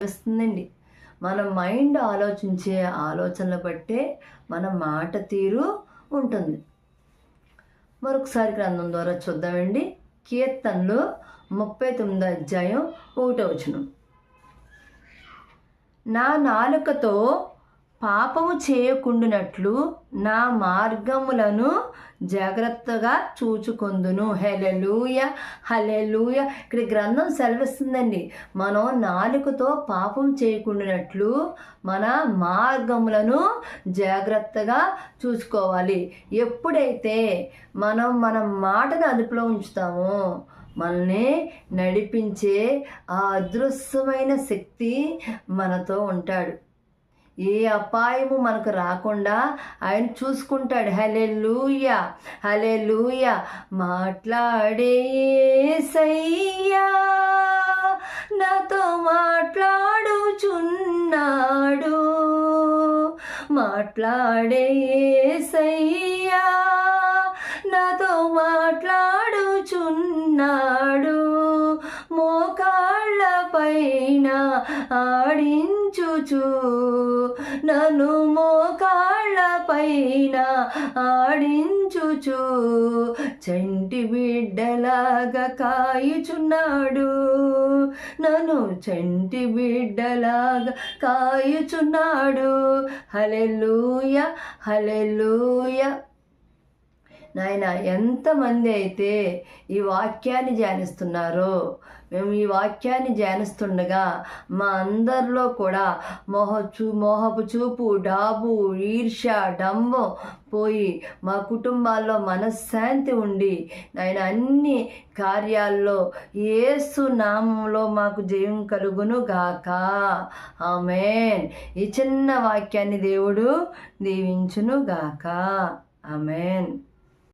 వస్తుందండి. మన మైండ్ ఆలోచించే ఆలోచనలు బట్టే మన మాట తీరు ఉంటుంది. మరొకసారి గ్రంథం ద్వారా చూద్దామండి. కీర్తనలు 39 అధ్యాయం 1వ వచనం. నా నాలుకతో పాపము చేయకుండునట్లు నా మార్గములను జాగ్రత్తగా చూచుకొందును. హల్లెలూయా, హల్లెలూయా. ఇక్కడ గ్రంథం సెలవిస్తుందండి, మనం నాలుకతో పాపం చేయకుండానట్లు మన మార్గములను జాగ్రత్తగా చూసుకోవాలి. ఎప్పుడైతే మన మాటను అదుపులో ఉంచుతామో మనల్ని నడిపించే ఆ అదృశ్యమైన శక్తి మనతో ఉంటాడు. ఏ అపాయము మనకు రాకుండా ఆయన చూసుకుంటాడు. హల్లెలూయా, హల్లెలూయా. మాట్లాడే యేసయ్యా నాతో మాట్లాడుచున్నాడు. మాట్లాడే యేసయ్యా నాతో మాట్లాడుచున్నాడు. మోకాళ్ళ పైన ఆడించుచు నన్ను మోకాళ్ళ పైన ఆడించుచు చంటి బిడ్డలాగా కాయుచున్నాడు. నన్ను చంటి బిడ్డలాగా కాయుచున్నాడు. హల్లెలూయా, హల్లెలూయా. నాయన, ఎంతమంది అయితే ఈ వాక్యాన్ని ధ్యానిస్తున్నారో, మేము ఈ వాక్యాన్ని ధ్యానిస్తుండగా మా అందరిలో కూడా మోహపు చూపు, డాబు, ఈర్ష్య, డంబం పోయి మా కుటుంబాల్లో మనశ్శాంతి ఉండి నాయన అన్ని కార్యాల్లో యేసు నామంలో మాకు జయం కలుగును గాక. ఆమేన్. ఈ చిన్న వాక్యాన్ని దేవుడు దీవించును గాక. ఆమేన్.